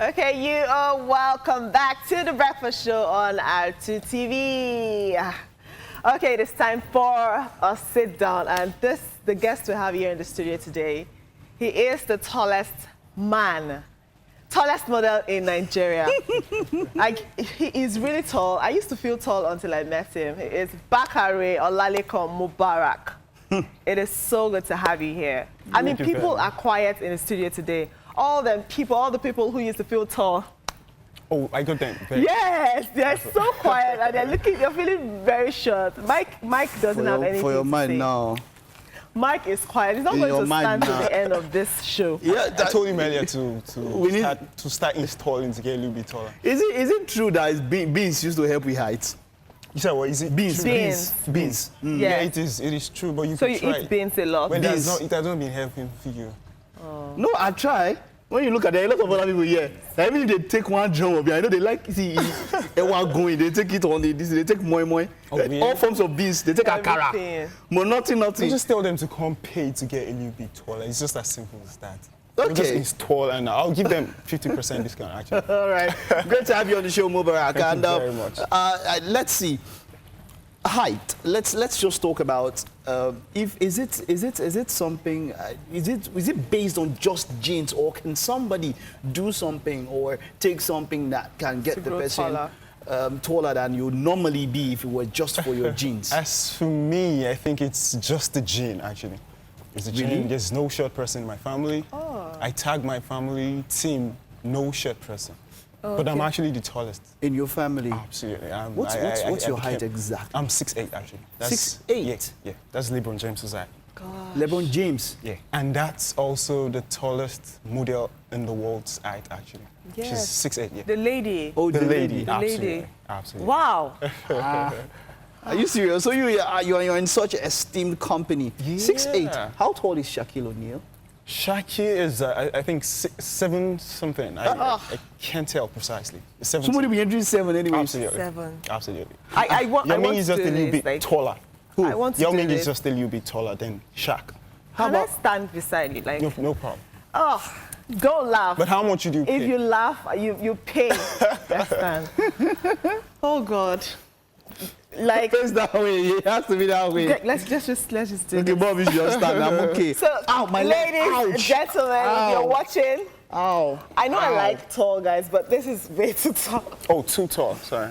Okay, you are welcome back to the Breakfast Show on R2 TV. Okay, it's time for a sit down, and the guest we have here in the studio today, he is the tallest model in Nigeria. He is really tall. I used to feel tall until I met him. He is Bakare Mubarak. It is so good to have you here. I mean, people are quiet in the studio today. All the people who used to feel tall. Oh, I got them. Yes, they're so quiet and they're feeling very short. Mike doesn't have anything for your to mind say. now. Mike is quiet. He's not going to stand to the end of this show. Yeah, I told him earlier to start installing to get a little bit taller. Is it true that beans used to help with height? You said what? Is it Beans. Beans. Mm. Yeah, it is true, but you so can try. So you eat beans a lot? But it hasn't been helping you. Oh. No, I try. When you look at it, a lot of other people here, even if they take one drum of it, I know they like see everyone going, they take it on they take moi. All forms of beans, they take akara. But nothing. You just tell them to come pay to get a little bit taller. It's just as simple as that. Okay. We'll just install and I'll give them 50% discount actually. All right. Great to have you on the show, Mubarak. Thank you very much. Let's see. Height. Let's just talk about is it something is it based on just genes, or can somebody do something or take something that can get the person taller than you would normally be if it were just for your genes? As for me, I think it's just the gene actually. It's a gene. Really? There's no short person in my family. Oh. I tag my family team no short person. Oh, but I'm actually the tallest. In your family? Absolutely. What's your height exactly? I'm 6'8" actually. 6'8"? Yeah, that's LeBron James' height. LeBron James? Yeah. And that's also the tallest model in the world's height actually. Yes. She's 6'8", yeah. The lady. Oh, the lady. The Absolutely. lady. Absolutely. Wow. Are you serious? So you're in such an esteemed company. Yeah. 6'8". How tall is Shaquille O'Neal? Shaki is, I think, 7 something. I can't tell precisely. Somebody be entering 7 anyway. Absolutely. 7. Absolutely. I want is just to a little bit taller. Who? I want to Yao do Ming this. is just a little bit taller than Shaq. Can I stand beside you? Like, No problem. oh, don't laugh. But how much you do pay? If you laugh, you pay. Let's stand. Oh God. Like, It's that way. It has to be that way. let's just do Okay, this. Bobby, you understand. I'm okay. So, Ow, my leg. ladies, Ouch. gentlemen, if you're watching, Ow. I know I like tall guys, but this is way too tall. Oh, too tall. Sorry.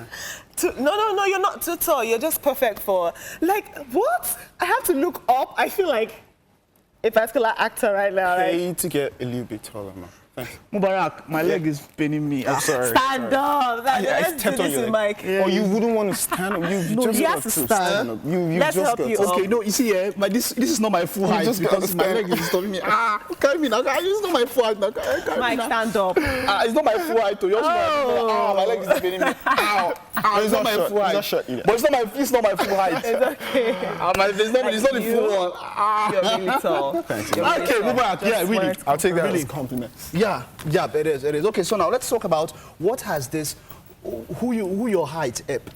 No, you're not too tall. You're just perfect for, like, what? I have to look up. I feel like a particular actor right now. Pay to get a little bit taller, man. Thanks. Mubarak, my leg is paining me. I'm sorry. Stand up. Let's do stepped on this your with leg. Mike. Oh, you wouldn't want to stand up. You No, just you got have to stand. up. You Let's just help got you to. up. Okay, no, you see, this is not my full height just gotta because my stand. leg is stopping me. Carry me now. It's not my full height now. Carry me Mike, now. stand up. It's not my full height. My leg is paining me. Ow. It's not my short. full height. It's not short either. But it's not my full height. It's okay. It's not the full one. You're really tall. Thank you. You're really Okay, tall. Mubarak, yeah, Just really. wanted to I'll take that Really? as a compliment. Yeah, it is. Okay, so now let's talk about what has this, who your height help?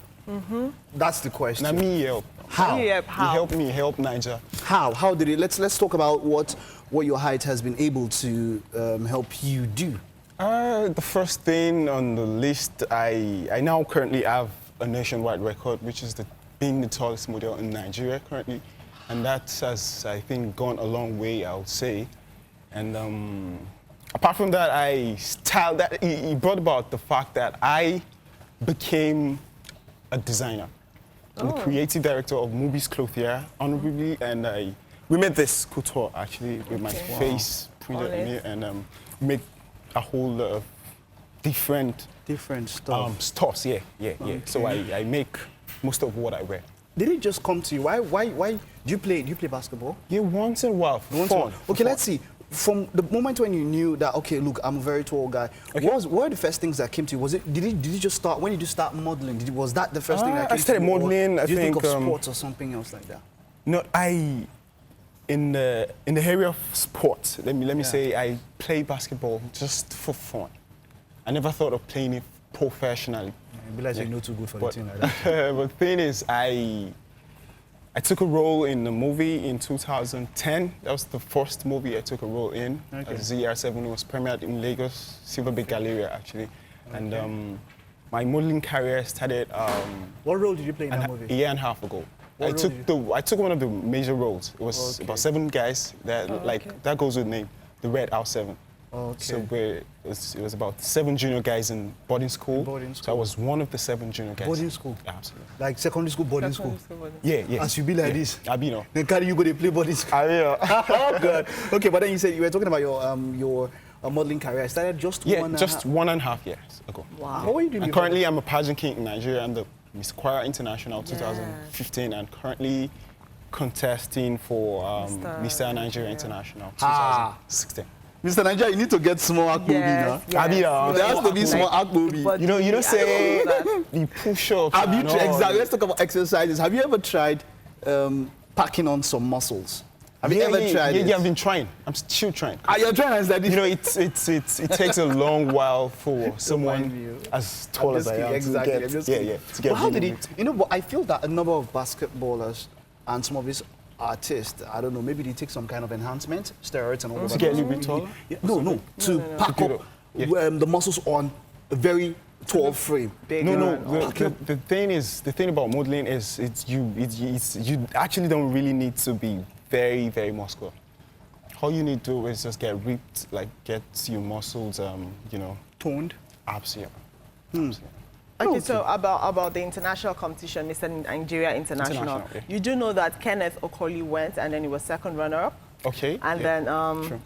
That's the question. Now me help. How? Yeah, You how? help me help Niger. How did it? Let's talk about what your height has been able to help you do. The first thing on the list, I now currently have a nationwide record, which is being the tallest model in Nigeria currently. And that has, I think, gone a long way, I would say. And apart from that, it brought about the fact that I became a designer. I'm the creative director of MUBBY Clothiers, honorably, and we made this couture actually with my face printed in it, and make a whole lot of different stuff. stuffs. Yeah. So I make most of what I wear. Did it just come to you? Why do you play basketball? Yeah, once in a while. Fun. Okay, let's see. From the moment when you knew that, okay, look, I'm a very tall guy, what were the first things that came to you? Was it, did you just start, when did you start modeling? Was that the first thing that came I started to you? Or modeling, did you think of think, sports or something else like that? No, in the area of sports, let me say I play basketball just for fun. I never thought of playing it professionally. You realize you're not too good for the But team like that. but the thing is, I took a role in the movie in 2010. That was the first movie I took a role in. Okay. ZR7 was premiered in Lagos, Silver Bay Galleria, actually. Okay. And my modeling career started what role did you play in that movie? a year and a half ago. I took one of the major roles. It was about 7 guys that that goes with name, the Red R7. Okay. So it was about 7 junior guys in boarding school. So I was one of the 7 junior guys. Boarding school? Absolutely. Like secondary school, boarding school? Yeah. As you be like this? I be no. Then carry you go to play boarding school? I know. Oh, God. Okay, but then you said you were talking about your modeling career. I started just just 1.5 years ago. Wow. What were you doing? And currently I'm a pageant king in Nigeria. I'm the Mr Kwara International 2015 and currently contesting for Mr Nigeria International 2016. Mr. Nigeria, you need to get small akbobi now. There has to be small akbobi. You know, say the push-ups. Exactly. Let's talk about exercises. Have you ever tried packing on some muscles? Have you ever tried it? Yeah, I've been trying. I'm still trying. You're trying, like this? You know, it takes a long while for someone as tall as I am to get. But how did it? You know, but I feel that a number of basketballers and some of these artists, I don't know, maybe they take some kind of enhancement, steroids and all that. To get a little bit taller? No. To pack up the muscles on a very tall frame. The thing about modeling is you actually don't really need to be very, very muscular. All you need to do is just get ripped, like get your muscles, toned. Absolutely. Okay, so about the international competition, Mr. Nigeria International, you do know that Kenneth Okoli went and then he was second runner-up. Okay. And then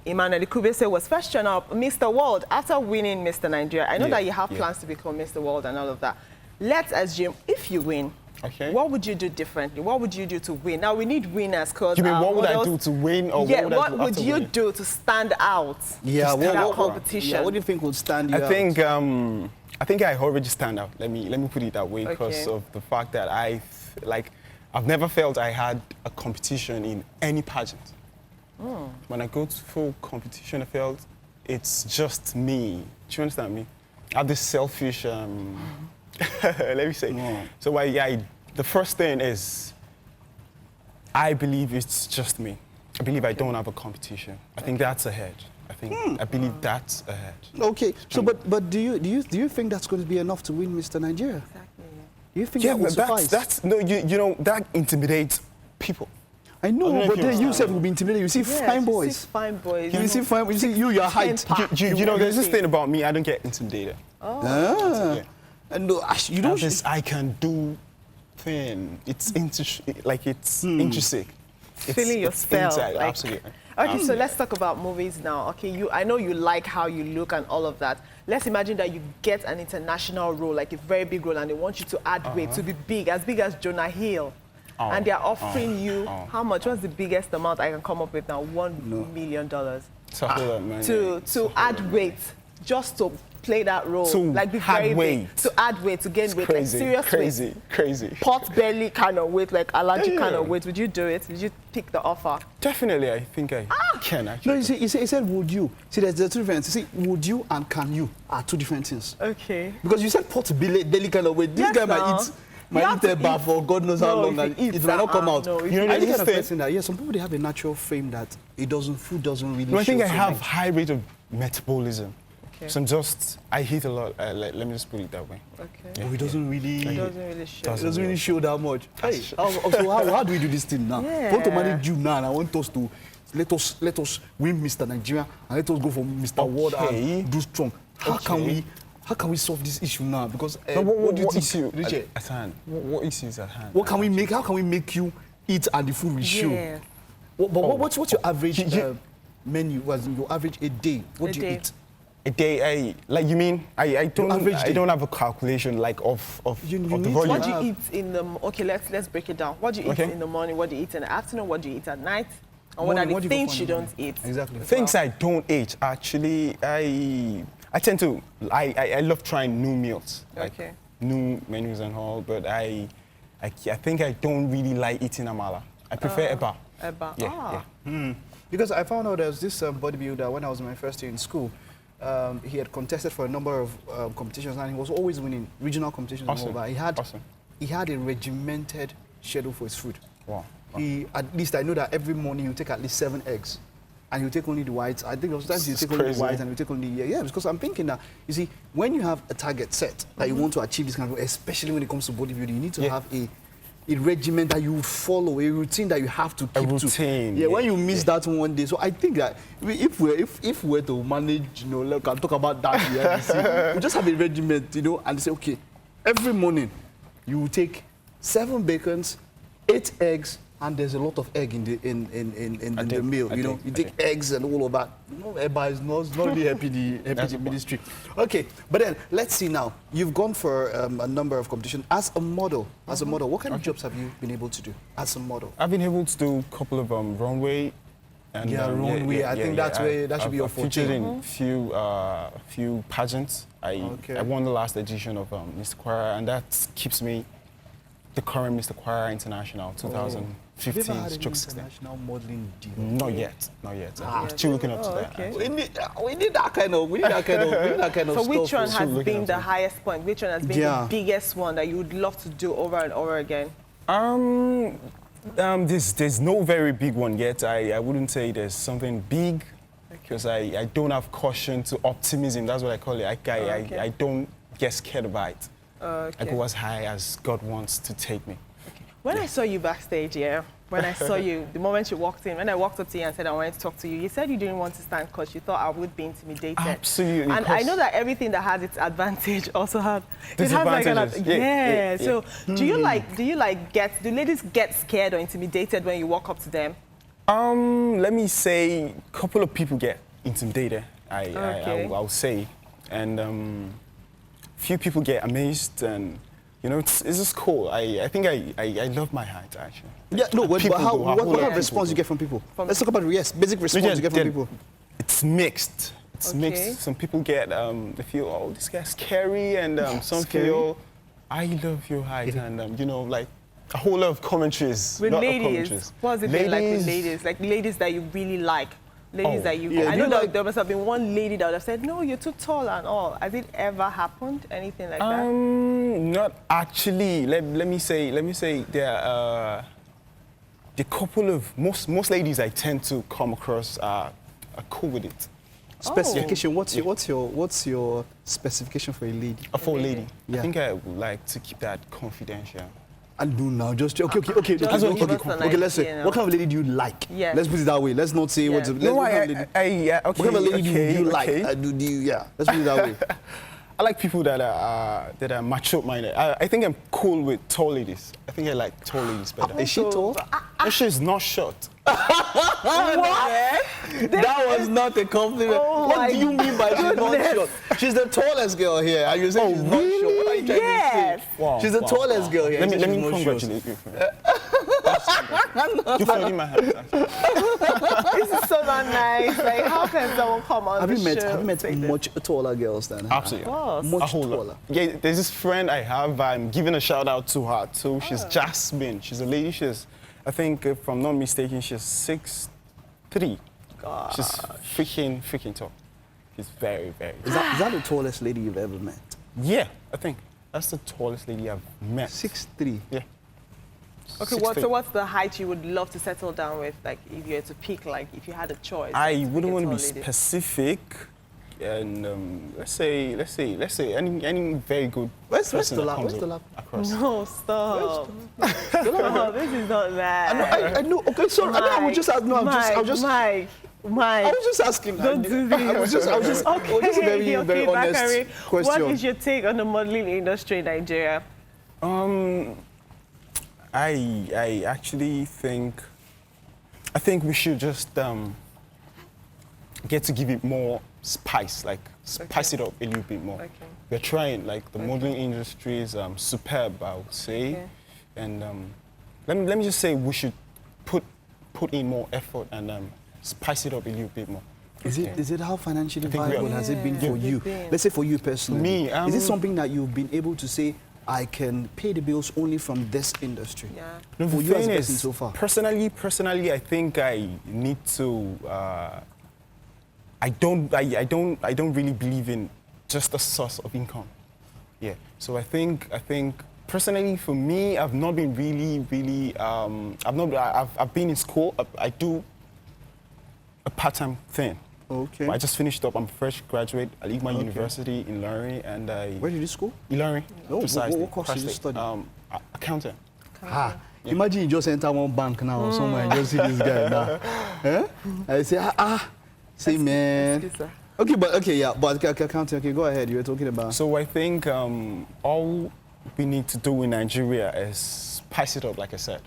Emmanuel Ikubese was first runner-up. Mr. World, after winning Mr. Nigeria, I know that you have plans to become Mr. World and all of that. Let's assume if you win, what would you do differently? What would you do to win? Now we need winners because you mean what would I do to win, or what would you do to stand out? Yeah, in that competition. Yeah, what do you think would stand you out? I think I already stand out. Let me put it that way because of the fact that I've never felt I had a competition in any pageant. When I go to full competition, I felt it's just me. Do you understand me? I have this selfish. Let me say. So the first thing is, I believe it's just me. I believe I don't have a competition. I think that's ahead. I believe that's ahead. Okay. So, but do you think that's going to be enough to win Mr. Nigeria? Exactly. Do you think that will suffice? You know that intimidates people. I know, but then you said we'll be intimidated. You see fine boys. You see fine boys. You see fine. You see your height. You know, there's this thing about me. I don't get intimidated. And you don't. This I can do thing. It's intrinsic. Feeling yourself. Inside, absolutely. Okay, so let's talk about movies now. Okay, I know you like how you look and all of that. Let's imagine that you get an international role, like a very big role, and they want you to add weight to be big as Jonah Hill. And they're offering you, how much? What's the biggest amount I can come up with now? $1 million. To add weight, just to play that role. Like be very big. To add weight, to gain weight. Crazy, like serious crazy. Pot belly kind of weight, like allergic kind of weight. Would you do it? Would you pick the offer? Definitely, I think I can actually. No, you said would you. See, there's two different things. You see, would you and can you are two different things. Okay. Because you said pot belly kind of weight. This guy might eat a bar for God knows how long, and it might not come out. You know, the kind of person that, some people, they have a natural frame that food doesn't really I think I have much. high rate of metabolism. Okay. So I eat a lot. Let me just put it that way. Okay. It doesn't really show. It doesn't really show that much. Hey, so how do we do this thing now? I want to manage you now, and I want us to let us win Mr. Nigeria and let us go for Mr. World and do strong. How can we solve this issue now? Because what do you think at hand? What issue is at hand? What can we make? How can we make you eat and the food will show? Yeah. What's your average menu? Your average a day? What do you eat? A day, you mean? I don't have a calculation of the volume. What do you eat in the? Okay, let's break it down. What do you eat in the morning? What do you eat in the afternoon? What do you eat at night? And what are the things you don't eat? Exactly. Things I don't eat. Actually, I tend to. I love trying new meals, like new menus and all. But I think I don't really like eating amala. I prefer eba. Eba. Yeah. Because I found out there's this bodybuilder when I was in my first year in school. He had contested for a number of competitions and he was always winning regional competitions. Awesome. But he had a regimented schedule for his food. Wow. at least I know that every morning you take at least 7 eggs. And you take only the whites. I think sometimes you take only the whites and you take only, yeah, because I'm thinking that, you see, when you have a target set that you want to achieve this kind of, especially when it comes to bodybuilding, you need to have a regimen that you follow, a routine that you have to keep routine. Yeah, when you miss that one day. So I think that if we're to manage, you know, like I'll talk about that here, we just have a regimen, you know, and say, okay, every morning you will take 7 bacons, 8 eggs, and there's a lot of egg in the meal. You know, you take eggs and all of that. No, Eba is not really happy the ministry. Okay, but then let's see now. You've gone for a number of competitions as a model. As a model, what kind of jobs have you been able to do as a model? I've been able to do a couple of runway. And, runway. I think that's where that should be your forte. Featured in few pageants. I won the last edition of Mr Kwara, and that keeps me the current Mr Kwara International 2015. Have you ever had an international modeling deal? Not yet. I'm still looking up to that. Okay. We need that kind of So stuff. which one has looking been at the it. highest point? Which one has been the biggest one that you would love to do over and over again? There's no very big one yet. I wouldn't say there's something big because I don't have caution to optimism. That's what I call it. I don't get scared by it. I go as high as God wants to take me. When I saw you backstage, when I saw you, the moment you walked in, when I walked up to you and said I wanted to talk to you, you said you didn't want to stand because you thought I would be intimidated. Absolutely. And I know that everything that has its advantage also has disadvantages. So do ladies get scared or intimidated when you walk up to them? Let me say a couple of people get intimidated, I'll say. And few people get amazed, and you know, it's just cool. I think I love my height, actually. Yeah, no, what kind of response do you get from people? Let's talk about basic response you get from people. It's mixed. It's mixed. Some people get they feel, oh, this guy's scary, and some feel, I love your height, and you know, like a whole lot of commentaries. With ladies, what's it been like with ladies? Like ladies that you really like. Ladies that you... I know that there must have been one lady that would have said, no, you're too tall and all. Has it ever happened? Anything like that? Not actually. Let me say there are the couple of... Most ladies I tend to come across are cool with it. Specification, what's your specification for a lady? For a lady? Yeah. I think I would like to keep that confidential. And do now, just okay. Let's say, what kind of lady do you like? Yeah. Let's put it that way. Let's not say what. What kind of lady do you like? Let's put it that way. I like people that are mature-minded. I think I'm cool with tall ladies. I think I like tall ladies better. Is she tall? She's not short. What? That was not a compliment. What do you mean by she's not short? She's the tallest girl here. Are you saying she's not short? What are you trying to say? Wow. She's the tallest girl here. Let me congratulate you. You're holding my hand. This is so not nice. Like, how can someone come on the show? Have you met much taller girls than her? Absolutely. Much taller. Yeah, there's this friend I have. I'm giving a shout out to her too. She's Jasmine. She's a lady. I think, if I'm not mistaken, she's 6'3". God. She's freaking tall. She's very, very tall. Is that the tallest lady you've ever met? Yeah, I think that's the tallest lady I've met. 6'3". Yeah. Okay, what's the height you would love to settle down with? Like, if you had to pick, like, if you had a choice. I wouldn't want to be specific, and let's say any very good person that comes across. No, stop. Stop. This is not that. I know. Okay, sorry. I was just asking. Mike. I was just asking. Don't do this. I was just a very honest Bakare, question. what is your take on the modeling industry in Nigeria? I actually think we should just get to give it more spice, like spice it up a little bit more. Okay. We're trying, like the modeling industry is superb, I would say, and let me just say we should put in more effort and spice it up a little bit more. Is it how financially viable has it been for you? Been. Let's say for you personally. Me, is it something that you've been able to say, I can pay the bills only from this industry? Yeah. No, for you as a person so far. Personally, I think I need to. I don't really believe in just a source of income. Yeah. So I think Personally, for me, I've not been really. I've been in school. I do a part-time thing. Okay. But I just finished up. I'm a fresh graduate at AL-HIKMAH University in Ilorin, and Where did you do school? Ilorin. Oh, precisely. what course did you study? Accounting. Ah, imagine you just enter one bank now or somewhere and just see this guy now. Eh? I say, say man. Excuse, sir. Okay, but accounting. Okay, go ahead. You were talking about. So I think all we need to do in Nigeria is spice it up, like I said.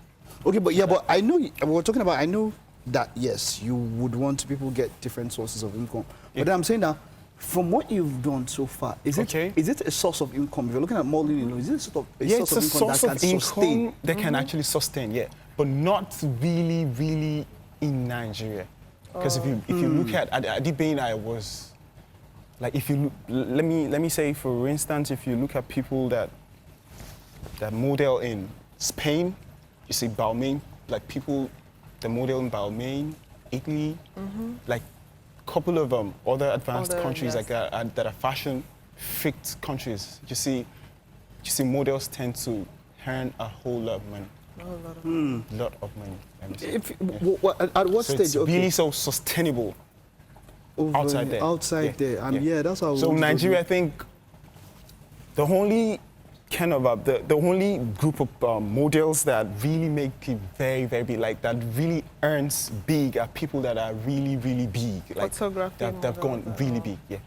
Okay, but I know we're talking about. I know that yes, you would want people get different sources of income. But I'm saying that from what you've done so far, is it a source of income? If you're looking at modeling, is it a source of It's a source of income sustain? that can actually sustain, yeah, but not really in Nigeria. Because if you look at Adibane, I was like, if you let me say, for instance, if you look at people that model in Spain, you see Balmain, like people that model in Balmain, Italy, like a couple of other advanced countries like that are fashion fit countries. You see models tend to earn a whole lot of money. Lot of money. At what So stage? it's really so sustainable outside there. Outside there, and that's how. So Nigeria, I think the only kind of the only group of models that really make it very big, like that really earns big, are people that are really big, like Photography they've gone really big. Yeah.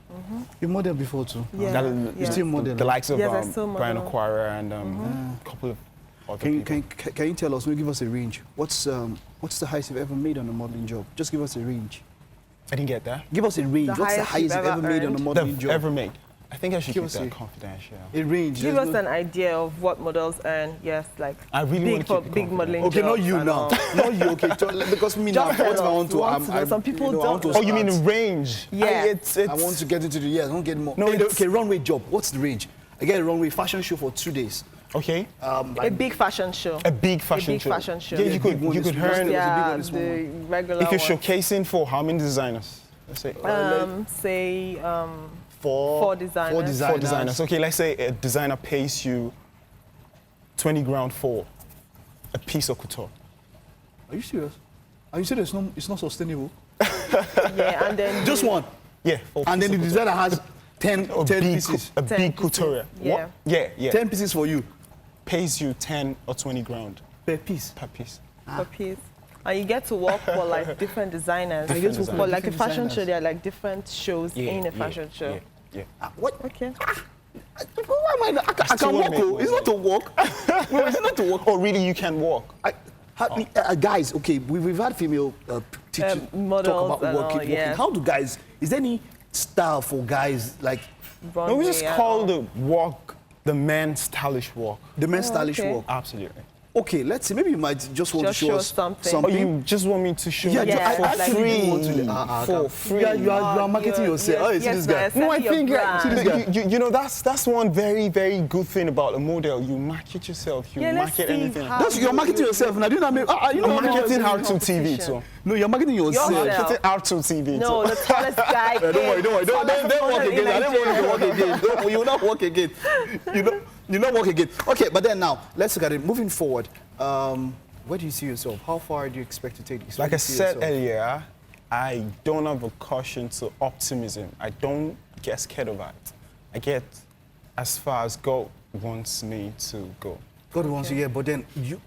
You modeled before too. Yeah. You still model. The likes of Yes, I still Mr model. Kwara and a couple of other people. Can you tell us? Maybe give us a range. What's the highest you've ever made on a modeling job? Just give us a range. I didn't get that. Give us a range. The What's the highest highest you've ever made on a earned? modeling They've job? ever made. I think I should Give keep us that a- confidential. A range. Give There's us no- an idea of what models earn. Yes, like I really want big to keep for it big modeling Okay, not jobs you and know. all. Not you. Okay, because me now. Just What I tell want us. to. We want to know. Some people I want don't to Oh, you mean start. range? Yeah. It's I want to get into the I don't get more. No, it's- okay, runway job. What's the range? I get a runway fashion show for 2 days. Okay. A big fashion show. A big fashion show. fashion show. Yeah, Yeah, you big one could is- earn. Yeah. Yeah, one, this the regular If you're one. showcasing for how many designers? Let's say Say For Four designers. four designers. Okay, let's say a designer pays you 20 grand for a piece of couture. Are you serious? Are you serious? It's not sustainable. Yeah, and then Just one. Yeah. For a And piece then the of designer has 10 couture. pieces. A 10 big pieces. couture. Yeah. Yeah. 10 pieces for you Pays you 10 or 20 grand per piece. per piece. per piece. And you get to work for like different designers. Different For designers. like a Different fashion designers. show, there are like different shows in a fashion show. Yeah. What? Okay. Why am I not? I still can wanna walk. make Oh. more It's not to walk. Wait, it's not to walk. Oh, really? You can walk? Guys, okay, we've had female teachers Models talk about and walking. all, yeah. How do guys? Is there any style for guys like Runway No, we just and call all. the walk the men's stylish walk. the men's stylish okay. walk? Absolutely. Okay, let's see. Maybe you might just want Just to show show us something. Oh, you just want me to show Yeah, you Yeah, for like free? want to- For free. Yeah, you are marketing You're- yourself. Oh, you see yes, this guy. yes, No, I your think brand. See this guy. you know that's one very good thing about a model. You market yourself. You Yeah, let's market see anything. how- That's you're marketing yourself now. Do you know what I mean? You know I'm what I mean? marketing how to TV competition. too. No, you're marketing yourself. Yourself. Marketing how to TV No, too. the tallest guy. Don't worry. Don't walk in again. I don't want you to walk Nigeria. again. You will not walk again. You not walk again. Okay, but then now let's look at it. Moving forward, where do you see yourself? How far do you expect to take this? Where Like do I you see said yourself? earlier, I don't have a caution to optimism. I don't get scared of it. I get as far as God wants me to go. God wants you here, but then you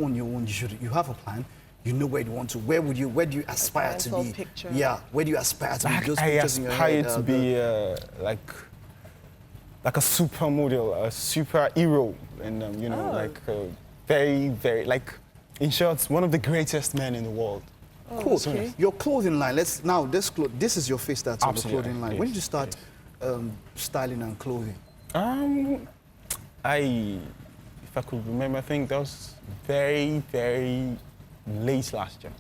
on your own, you have a plan. You know where you want to. Where do you aspire to mental be? picture. Yeah, where do you aspire to be? Those I pictures in your aspire head, to be like a supermodel, a superhero, and like very like, in short, one of the greatest men in the world. Cool. So nice. Your clothing line. This is your face tattoo on the Absolutely, clothing line. yes, When did you start styling and clothing? If I could remember, I think that was very late last year.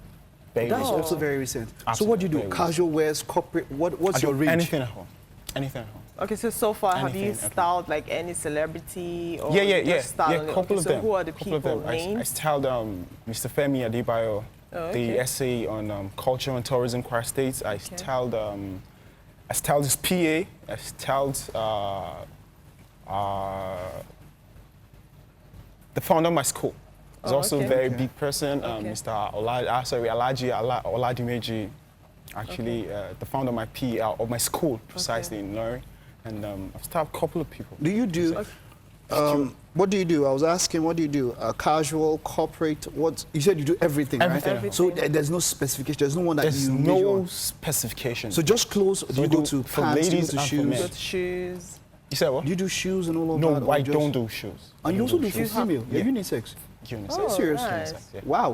Very That's late. also very recent. So Absolutely, what do you do? very Casual wears, corporate. What's I do your range? anything at home. Anything at home. Okay, so far, have you Anything, styled like any celebrity or Yeah. just styled? A couple Okay, of so them. who are the couple people of them. I names? styled Mr. Femi Adebayo, Oh, okay. the essay on culture and tourism, Kwara State. I styled his PA. I styled the founder of my school. He's also okay. a very big person, Okay. Mr. Alhaji Oladimeji, actually the founder of my PL, of my school, precisely in Ilorin. And I've started a couple of people. Do you do, what do you do? I was asking, what do you do? Casual, corporate, what? You said you do everything, Everything. right? Everything. So there's no specification, there's no one that There's you no measure on. specification. So just clothes, do So you we go do to for pants, do you ladies go to and for shoes? men. Good shoes. You said what? Do you do shoes and all of that? No, or I just- don't do shoes. And you also do for shoes? female, Yeah. you're unisex. Unisex. Oh, Seriously? nice. Yeah. Wow.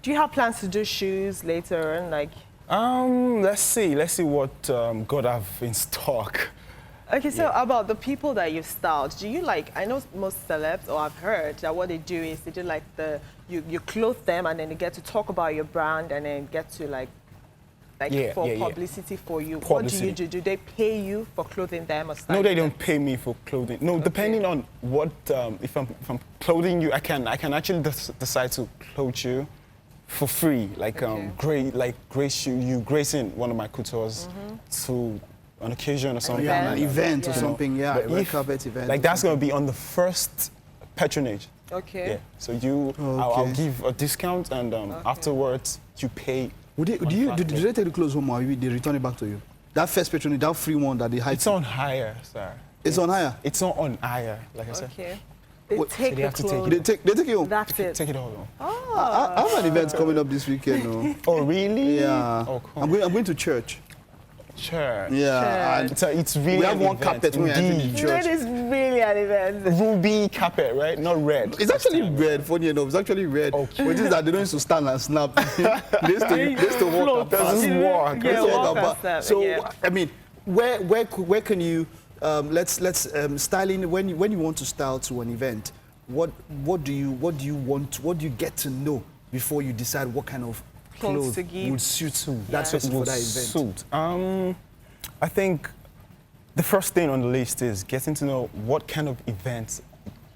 Do you have plans to do shoes later on? Like, Let's see what God have in stock. okay, so about the people that you've styled, do you like, I know most celebs, or I've heard that what they do is they do like you clothe them and then they get to talk about your brand and then get to like publicity for you. What do you Publicity. do? Do they pay you for clothing them or No, styling they them? don't pay me for clothing. No, depending on what, if I'm clothing you, I can actually decide to clothe you for free. Like gracing one of my coutures to an occasion or something. Yeah, an Event. event or Yeah. something, yeah, But a red if- carpet event. Like or that's something. going to be on the first patronage. Okay. Yeah. So I'll Okay. give a discount and afterwards you pay. Do they take the clothes home or they return it back to you? That first patronage, that free one that they hide. It's on hire, sir. It's on hire? It's not on hire, like I said. Okay. They What- take So they the have to take clothes. They take it home? That's it. Take it all home. I have an event coming up this weekend. No? Oh, really? Yeah. Oh, cool. I'm going to church. Sure. Yeah. Church. and It's really We have an one event, carpet when we enter the indeed. church. That is really an event. Ruby carpet, right? Not red. It's actually red, funny enough. It's actually red. Okay. Which is that they don't used to stand and snap. they used to walk and pass. Just walk. They used Yeah, to walk walk and and pass. step, So, yeah. I mean, where can you, styling, when you want to style to an event, what do you get to know before you decide what kind of Clothes clothes to give. would suit that Yeah. person for Would that event? suit. I think the first thing on the list is getting to know what kind of event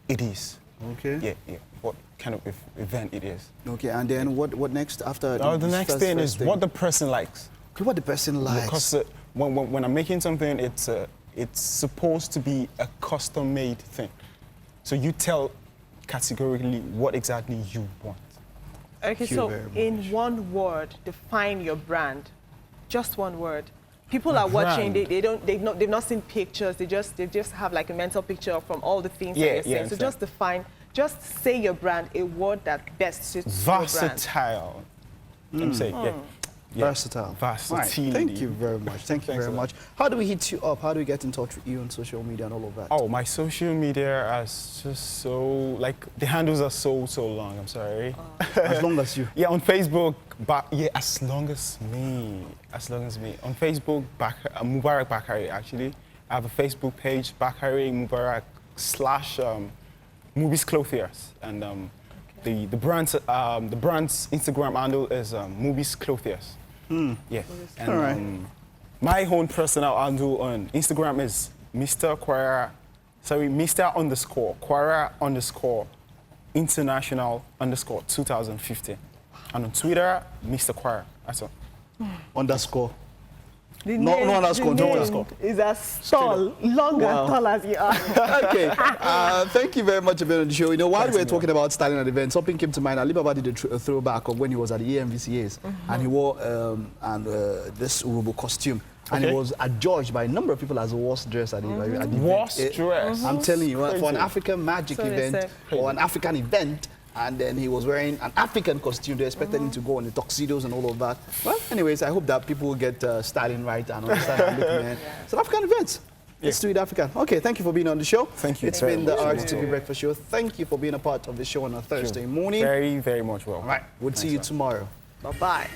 it is. Okay. Yeah. What kind of event it is. Okay, and then what next after? The this next first thing is what the person likes. Okay, what the person likes. Because when I'm making something, it's supposed to be a custom-made thing. So you tell categorically what exactly you want. Okay, Thank you so very much. in one word, define your brand. Just one word. People are watching. Brand. They've not seen pictures. They just have like a mental picture from all the things Yeah, that you're yeah, saying. So exactly. just define. Just say your brand. A word that best suits your brand. Versatile. Let me say, yeah. Versatile. Versatility. Right. Thank you very much. Thank you Thanks very a lot. much. How do we hit you up? How do we get in touch with you on social media and all of that? Oh, my social media is just so, like, the handles are so long. I'm sorry. As long as you. Yeah, on Facebook, as long as me. On Facebook, Mubarak Bakare, actually. I have a Facebook page, Bakare Mubarak / MUBBY Clothiers. And the brand's Instagram handle is MUBBY Clothiers. Yeah. And, All right. my own personal handle on Instagram is Mr Kwara International _ 2015. And on Twitter, Mr Kwara. That's all. Underscore. The No name- underscore, the no name underscore. is as tall, long Wow. and tall as you are. Okay. Thank you very much for being on the show. You know, while we were talking about styling at events, something came to mind. Alibaba did a throwback of when he was at the AMVCAs, and he wore this Urubu costume. And he Okay. was adjudged by a number of people as the worst dress at the event. Worst dress? I'm telling you, for an Crazy. African magic So they event say. or an African event, and then he was wearing an African costume. They expected him to go on the tuxedos and all of that. Well, anyways, I hope that people will get styling right and understand how to look, man. It's an African event. Let's do it African. Okay, thank you for being on the show. Thank you It's very been the much. RTV Breakfast Show. Thank you for being a part of the show on a Thursday morning. Very, very much welcome. All right, we'll see you tomorrow. Bye-bye.